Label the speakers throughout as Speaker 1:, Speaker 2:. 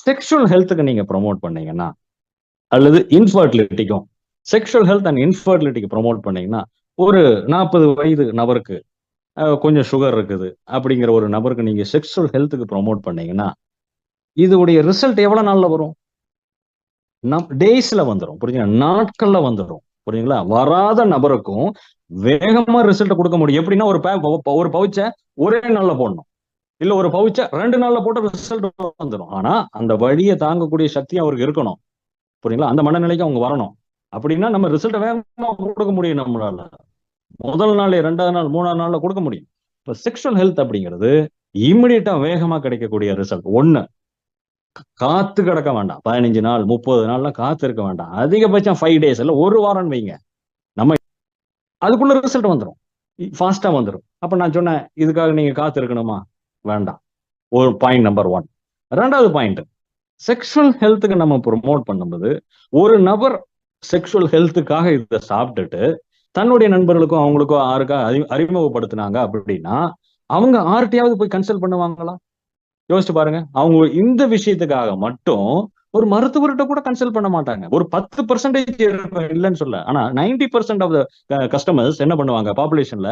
Speaker 1: Sexual ஹெல்த்துக்கு நீங்க promote பண்ணீங்கன்னா, அல்லது இன்ஃபர்டிலிட்டிக்கும் செக்ஷுவல் ஹெல்த் அண்ட் இன்ஃபர்டிலிட்டிக்கு ப்ரொமோட் பண்ணீங்கன்னா, ஒரு 40 வயது நபருக்கு கொஞ்சம் சுகர் இருக்குது அப்படிங்கிற ஒரு நபருக்கு நீங்க செக்ஷுவல் ஹெல்த்துக்கு ப்ரொமோட் பண்ணீங்கன்னா, இதோடைய ரிசல்ட் எவ்வளவு நாள்ல வரும்? டேஸ்ல வந்துடும். புரியுதுங்களா? நாட்கள்ல வந்துடும். புரியுதுங்களா? வராத நபருக்கும் வேகமா ரிசல்ட் கொடுக்க முடியும். எப்படின்னா ஒரு பவுச்சை ஒரே நாள்ல போடணும், இல்ல ஒரு பவுச்சை 2 நாள்ல போட்ட ரிசல்ட் வந்துடும். ஆனா அந்த வழியை தாங்கக்கூடிய சக்தி அவருக்கு இருக்கணும். புரியுங்களா? அந்த மனநிலைக்கு அவங்க வரணும். அப்படின்னா நம்ம ரிசல்ட் வேகமா கொடுக்க முடியும். நம்மளால முதல் நாள், 2வது நாள், 3வது நாள்ல கொடுக்க முடியும். இப்ப செக்ஷுவல் ஹெல்த் அப்படிங்கிறது இமிடியட்டா வேகமா கிடைக்கக்கூடிய ரிசல்ட். ஒண்ணு, காத்து கிடக்க வேண்டாம். 15 நாள் 30 நாள்லாம் காத்து இருக்க வேண்டாம். அதிகபட்சம் 5 டேஸ் இல்ல ஒரு வாரம் வைங்க. நம்ம அதுக்குள்ள ரிசல்ட் வந்துடும், ஃபாஸ்டா வந்துடும். அப்ப நான் சொன்னேன், இதுக்காக நீங்க காத்து இருக்கணுமா? வேண்டாம். ஒரு பாயிண்ட் நம்பர் 1. 2வது பாயிண்ட், செக்ஷுவல் ஹெல்த்துக்கு நம்ம ப்ரொமோட் பண்ணும்போது ஒரு நபர் செக்ஷுவல் ஹெல்த்துக்காக இதை சாப்பிட்டுட்டு தன்னுடைய நண்பர்களுக்கும் அவங்களுக்கும் யாருக்கா அறிமுகப்படுத்தினாங்க அப்படின்னா, அவங்க ஆர்ட்டையாவது போய் கன்சல்ட் பண்ணுவாங்களா? யோசிச்சு பாருங்க. அவங்க இந்த விஷயத்துக்காக மட்டும் ஒரு மருத்துவர்கிட்ட கூட கன்சல்ட் பண்ண மாட்டாங்க. ஒரு 10% இல்லைன்னு சொல்ல, ஆனா 90% ஆஃப் த கஸ்டமர்ஸ் என்ன பண்ணுவாங்க? பாப்புலேஷன்ல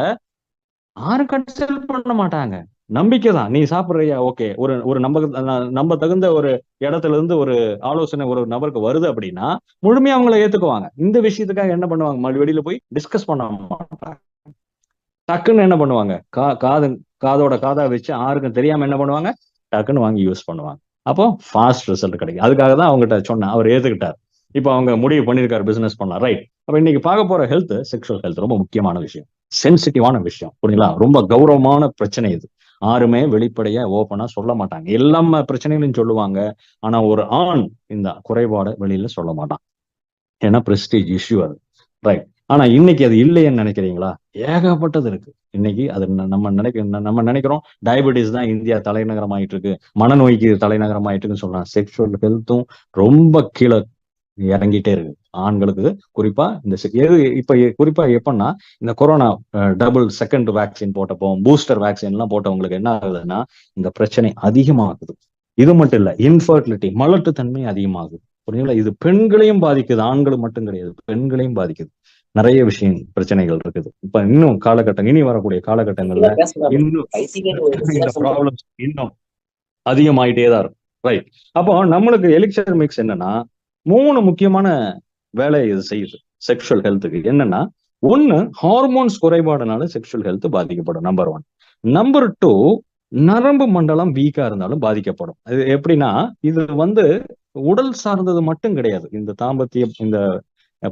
Speaker 1: யாரும் கன்சல்ட் பண்ண மாட்டாங்க. நம்பிக்கை தான். நீ சாப்பிடுறியா? ஓகே. ஒரு நம்ப தகுந்த ஒரு இடத்துல இருந்து ஒரு ஆலோசனை ஒரு நபருக்கு வருது அப்படின்னா முழுமையா அவங்கள ஏத்துக்குவாங்க. இந்த விஷயத்துக்காக என்ன பண்ணுவாங்க? வெளியில போய் டிஸ்கஸ் பண்ண மாட்டாங்க. டக்குன்னு என்ன பண்ணுவாங்க? காதோட காதா வச்சு யாருக்கும் தெரியாம என்ன பண்ணுவாங்க? டக்குன்னு வாங்கி யூஸ் பண்ணுவாங்க. அப்போ ஃபாஸ்ட் ரிசல்ட் கிடைக்கும். அதுக்காக தான் அவங்ககிட்ட சொன்னேன். அவர் ஏத்துக்கிட்டார். இப்போ அவங்க முடிவு பண்ணிருக்காரு, பிசினஸ் பண்ணலாம். ரைட். அப்ப இன்னைக்கு பார்க்க போற ஹெல்த், செக்ஷுவல் ஹெல்த் ரொம்ப முக்கியமான விஷயம், சென்சிட்டிவான விஷயம். புரியுங்களா? ரொம்ப கௌரவமான பிரச்சனை இது. யாருமே வெளிப்படையா ஓப்பனா சொல்ல மாட்டாங்க. எல்லா பிரச்சனைகளையும் சொல்லுவாங்க. ஆனா ஒரு ஆண் இந்த குறைபாடை வெளியில சொல்ல மாட்டான். ஏன்னா பிரஸ்டீஜ் இஷ்யூ அது. ரைட். ஆனா இன்னைக்கு அது இல்லைன்னு நினைக்கிறீங்களா? ஏகப்பட்டது இருக்கு. இன்னைக்கு அது நம்ம நினைக்கிறோம் டயபெட்டிஸ் தான் இந்தியா தலைநகரம் ஆயிட்டு இருக்கு, மனநோய்க்கு தலைநகரம் ஆயிட்டு இருக்குன்னு சொல்றாங்க. செக்ஷுவல் ஹெல்த்தும் ரொம்ப கீழே இறங்கிட்டே இருக்கு ஆண்களுக்கு. குறிப்பா இந்த இப்ப குறிப்பா எப்பன்னா இந்த கொரோனா டபுள் செகண்ட் வேக்சின் போட்டப்போ, பூஸ்டர் வேக்சின் எல்லாம் போட்டவங்களுக்கு என்ன ஆகுதுன்னா இந்த பிரச்சனை அதிகமாகுது. இது மட்டும் இல்ல, இன்ஃபர்டிலிட்டி, மலட்டுத்தன்மை அதிகமாகுது. புரியுங்களா? இது பெண்களையும் பாதிக்குது, ஆண்களும் மட்டும் கிடையாது, பெண்களையும் பாதிக்குது. நிறைய விஷயம் பிரச்சனைகள் இருக்குது. இப்ப இன்னும் இனி வரக்கூடிய காலகட்டங்கள்ல இன்னும் இந்த ப்ராப்ளம்ஸ் இன்னும் அதிகமாயிட்டே தான் இருக்கும். ரைட். அப்போ நம்மளுக்கு எலிக்சர் மிக்ஸ் என்னன்னா 3 முக்கியமான வேலை இது செய்யுது செக்ஷுவல் ஹெல்த்துக்கு. என்னன்னா, 1, ஹார்மோன்ஸ் குறைபாடுனால செக்ஷுவல் ஹெல்த் பாதிக்கப்படும். நம்பர் 1. நம்பர் 2, நரம்பு மண்டலம் வீக்கா இருந்தாலும் பாதிக்கப்படும். இது எப்படின்னா, இது உடல் சார்ந்தது மட்டும் கிடையாது. இந்த தாம்பத்தியம், இந்த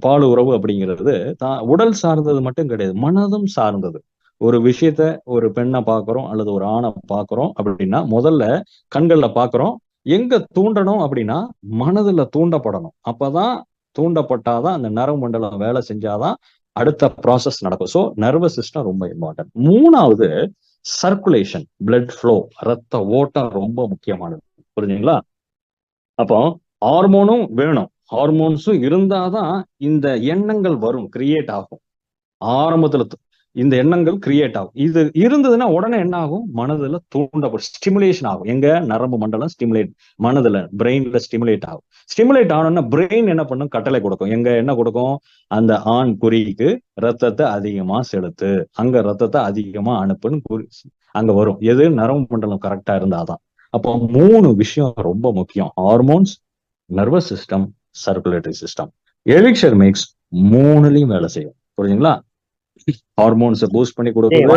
Speaker 1: பால் உறவு அப்படிங்கிறது உடல் சார்ந்தது மட்டும் கிடையாது, மனதும் சார்ந்தது. ஒரு விஷயத்த, ஒரு பெண்ணை பாக்குறோம் அல்லது ஒரு ஆணை பாக்குறோம் அப்படின்னா முதல்ல கண்கள்ல பாக்குறோம். எங்க தூண்டணும் அப்படின்னா மனதுல தூண்டப்படணும். அப்பதான் தூண்டப்பட்டாதான் அந்த நரம்பு மண்டலம் வேலை செஞ்சாதான் அடுத்த ப்ராசஸ் நடக்கும். ஸோ நர்வஸ் சிஸ்டம் ரொம்ப இம்பார்ட்டன்ட். 3வது, சர்க்குலேஷன், பிளட் ஃப்ளோ, ரத்த ஓட்டம் ரொம்ப முக்கியமானது. புரிஞ்சுங்களா? அப்போ ஹார்மோனும் வேணும். ஹார்மோன்ஸும் இருந்தாதான் இந்த எண்ணங்கள் வரும், கிரியேட் ஆகும். ஆரம்பத்துல இந்த எண்ணங்கள் கிரியேட் ஆகும். இது இருந்ததுன்னா உடனே என்ன ஆகும்? மனதுல தூண்டப்படும், ஸ்டிமுலேஷன் ஆகும். எங்க? நரம்பு மண்டலம் ஸ்டிமுலேட், மனதுல, பிரெயின்ல ஸ்டிமுலேட் ஆகும். ஸ்டிமுலேட் ஆனோம்னா பிரெயின் என்ன பண்ணும்? கட்டளை கொடுக்கும். எங்க என்ன கொடுக்கும்? அந்த ஆண் குறிக்கு ரத்தத்தை அதிகமா செலுத்து, அங்க ரத்தத்தை அதிகமா அனுப்புன்னு அங்க வரும். எது? நரம்பு மண்டலம் கரெக்டா இருந்தாதான். அப்போ 3 விஷயம் ரொம்ப முக்கியம்: hormones, nervous system, circulatory system. Elixir mix 3லயும் வேலை செய்யும். புரியுதுங்களா? ஹார்மோன்ஸ் பூஸ்ட் பண்ணி கொடுக்குது,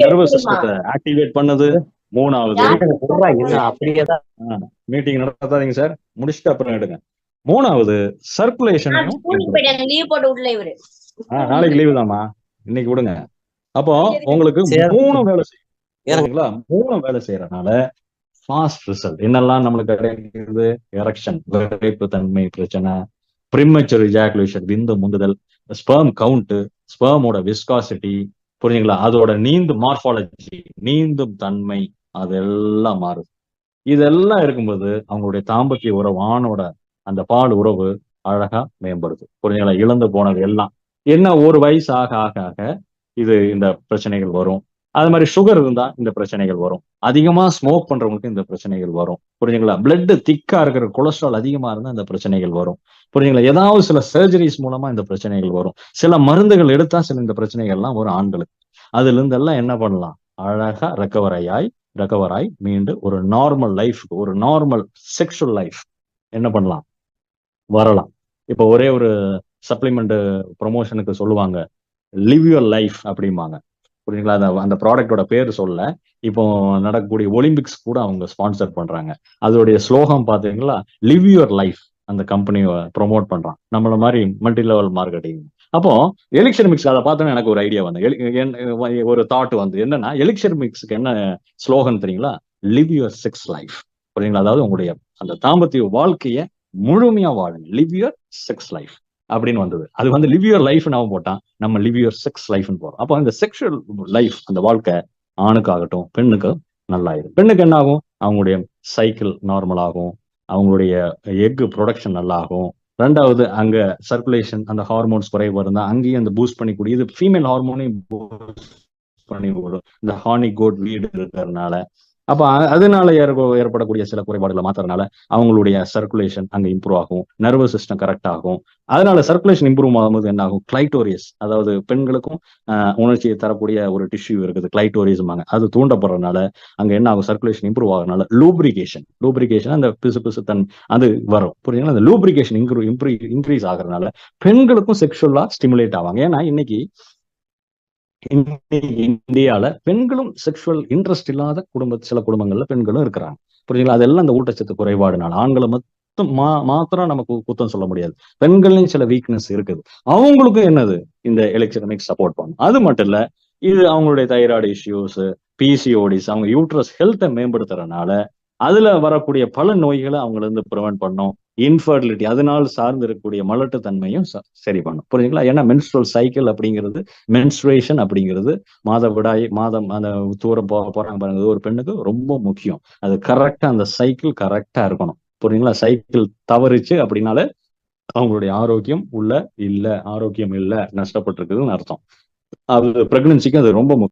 Speaker 1: நர்வஸ் சிஸ்டத்தை ஆக்டிவேட் பண்ணுது, 3வது மீட்டிங் நடத்தாதீங்க சார், முடிச்சுட்டு அப்புறம் எடுங்க. 3வது சர்க்குலேஷனையும். நாளைக்கு லீவு தாமா, இன்னைக்கு விடுங்க. அப்போ உங்களுக்கு 3 வேலை செய்யுங்களா? 3 வேலை செய்யறதுனால ஃபாஸ்ட் ரிசல்ட். என்னெல்லாம் நம்மளுக்கு கிடைக்குது? எரெக்ஷன், விரைப்பு தன்மை பிரச்சனை, ப்ரீமெச்சூர் எஜாகுலேஷன், விந்து முந்துதல், ஸ்பெர்ம் கவுண்ட், ஸ்பெர்மோட விஸ்காசிட்டி, புரியுங்களா? அதோட மார்பாலஜி, நீந்தும் தன்மை, அதெல்லாம் மாறுது. இதெல்லாம் இருக்கும்போது அவங்களுடைய தாம்பத்திய உறவு, ஆணோட அந்த பால் உறவு அழகா மேம்படுது. புரியுங்களா? இழந்து போனது எல்லாம் என்ன, ஒரு வயசு ஆக ஆக ஆக இந்த பிரச்சனைகள் வரும். அது மாதிரி சுகர் இருந்தா இந்த பிரச்சனைகள் வரும். அதிகமா ஸ்மோக் பண்றவங்களுக்கு இந்த பிரச்சனைகள் வரும். புரியுதுங்களா? பிளட் திக்கா இருக்கிற கொலஸ்ட்ரால் அதிகமா இருந்தா இந்த பிரச்சனைகள் வரும். புரியுதுங்களா? ஏதாவது சில சர்ஜரிஸ் மூலமா இந்த பிரச்சனைகள் வரும். சில மருந்துகள் எடுத்தா சில இந்த பிரச்சனைகள் எல்லாம் வரும் ஆண்களுக்கு. அதுல இருந்து எல்லாம் என்ன பண்ணலாம்? அழகா ரெக்கவர் ஆகி மீண்டு ஒரு நார்மல் லைஃப்க்கு, ஒரு நார்மல் செக்ஷுவல் லைஃப் என்ன பண்ணலாம்? வரலாம். இப்போ ஒரே ஒரு சப்ளிமெண்ட் ப்ரொமோஷனுக்கு சொல்லுவாங்க, லிவ் யுவர் லைஃப் அப்படிம்பாங்க. புரியுங்களா? அந்த ப்ராடக்டோட பேர் சொல்ல. இப்போ நடக்கக்கூடிய ஒலிம்பிக்ஸ் கூட அவங்க ஸ்பான்சர் பண்றாங்க. அதோடைய ஸ்லோகம் பாத்தீங்களா? Live your life. அந்த கம்பெனி ப்ரொமோட் பண்றான். நம்மள மாதிரி மல்டி லெவல் மார்க்கெட்டிங். அப்போ எலிக்சர் மிக்ஸ் அதை பார்த்தோன்னா எனக்கு ஒரு ஐடியா வந்து, ஒரு தாட் வந்து என்னன்னா, எலிக்சர் மிக்ஸ்க்கு என்ன ஸ்லோகன் தெரியுங்களா? Live your sex life. புரியுங்களா? அதாவது உங்களுடைய அந்த தாம்பத்திய வாழ்க்கைய முழுமையா வாழுங்க. லிவ் யுவர் செக்ஸ் லைஃப் அப்படின்னு வந்தது. அது வந்து லிவ் யுவர் லைஃப் நாம போட்டான், நம்ம லிவ் யுவர் செக்ஸ் லைஃப்னு போறோம். அப்போ அந்த செக்ஷுவல் லைஃப், அந்த வாழ்க்கை ஆணுக்காகட்டும் பெண்ணுக்கு நல்லாயிரும். பெண்ணுக்கு என்ன ஆகும்? அவங்களுடைய சைக்கிள் நார்மல் ஆகும், அவங்களுடைய எக் ப்ரொடக்ஷன் நல்லா ஆகும். ரெண்டாவது அங்க சர்க்குலேஷன், அந்த ஹார்மோன்ஸ் குறைவு இருந்தா அங்கேயும் அந்த பூஸ்ட் பண்ணி கூடிய இது ஃபீமேல் ஹார்மோனையும் பூஸ்ட் பண்ணி விடும், இந்த ஹார்னி கோட் வீடு இருக்கிறதுனால. அப்ப அதனால ஏற்படக்கூடிய சில குறைபாடுகளை மாத்துறதுனால அவங்களுடைய சர்க்குலேஷன் அங்க இம்ப்ரூவ் ஆகும், நர்வஸ் சிஸ்டம் கரெக்ட் ஆகும். அதனால சர்க்குலேஷன் இம்ப்ரூவ் ஆகும்போது என்ன ஆகும்? கிளைட்டோரியஸ், அதாவது பெண்களுக்கும் உணர்ச்சியை தரக்கூடிய ஒரு டிஷ்யூ இருக்குது, கிளைட்டோரியஸ். அது தூண்டப்படுறதுனால அங்க என்ன ஆகும்? சர்க்குலேஷன் இம்ப்ரூவ் ஆகுறதுனால லூப்ரிகேஷன் அந்த பிசு பிசு தன் அது வரும். புரியுதுங்களா? அந்த லூப்ரிகேஷன் இன்க்ரீஸ் ஆகுறதுனால பெண்களுக்கும் செக்ஷுவலா ஸ்டிமுலேட் ஆவாங்க. ஏன்னா இன்னைக்கு இந்தியால பெண்களும் செக்ஷுவல் இன்ட்ரெஸ்ட் இல்லாத சில குடும்பங்கள்ல பெண்களும் இருக்கிறாங்க. புரியுங்களா? அதெல்லாம் அந்த ஊட்டச்சத்து குறைபாடுனால. ஆண்களை மட்டும் மாத்திரம் நமக்கு குத்தம் சொல்ல முடியாது. பெண்களையும் சில வீக்னஸ் இருக்குது. அவங்களுக்கும் என்னது? இந்த எலக்ட்ரானிக் சப்போர்ட் பண்ணும். அது மட்டும் இல்ல, இது அவங்களுடைய தைராய்டு இஷ்யூஸ், பிசிஓடிஸ், அவங்க யூட்ரஸ் ஹெல்த்தை மேம்படுத்துறதுனால அதுல வரக்கூடிய பல நோய்களை அவங்கள இருந்து ப்ரிவென்ட் பண்ணும். இன்ஃபர்டிலிட்டி, அதனால் சார்ந்து இருக்கக்கூடிய மலட்டு தன்மையும் சரி பண்ணும். புரியுதுங்களா? ஏன்னா மென்ஸ்ட்ரல் சைக்கிள் அப்படிங்கிறது, மென்ஸ்ட்ரேஷன் அப்படிங்கிறது, மாதவிடாய் மாதம் அந்த தூரம் போறாங்க பாருங்க, ஒரு பெண்ணுக்கு ரொம்ப முக்கியம். அது கரெக்டா அந்த சைக்கிள் கரெக்டா இருக்கணும். புரியுங்களா? சைக்கிள் தவறிச்சு அப்படின்னாலே அவங்களுடைய ஆரோக்கியம் இல்ல, நஷ்டப்பட்டிருக்குதுன்னு அர்த்தம். அது பிரெக்னன்சிக்கு அது ரொம்ப முக்கியம்.